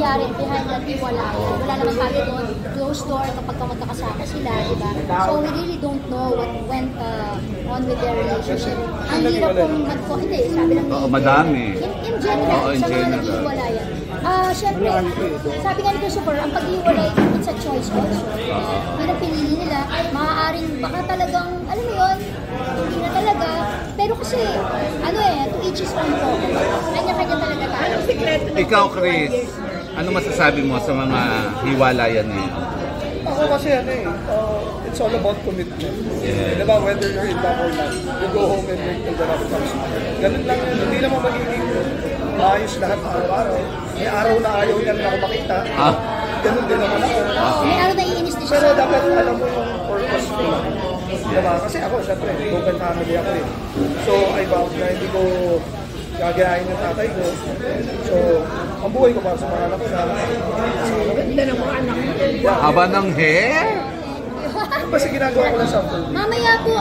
nangyayari behind that hiwalayan. Wala naman tayo doon, closed door kapag magkakasama sila, di ba? So we really don't know what went on with their relationship. Ang hirap pong hindi, sabi lang madami. In general, sa mga naghiwalayan. Siyempre, sabi nga ni Christopher, ang paghiwalay, it's a choice also. Yun ang pinili nila, maaaring baka talagang, alam mo yun, hindi na talaga. Pero kasi, to each his own po. Kanya-kanya talaga tayo. Ikaw, Chris, ano masasabi mo sa mga hiwalayan niyo? Ako kasi it's all about commitment. Yeah. Diba, whether you're in love or not, you go home and make the right choice. Ganun lang yun. Hindi naman magiging maayos lahat araw-araw. May araw na ayaw niya na ako makita. Ganun din naman ako. May araw na iinis din siya. Pero dapat alam mo yung purpose ko. Diba? Kasi ako, syempre, broken family ako eh. So, I vowed na hindi ko gagayain ng tatay ko. So, ang buhay ko para sa mga anak ko na ganda ng mga anak ko. Haba ng hair? Basta ginagawa ko lang sa Mamaya po,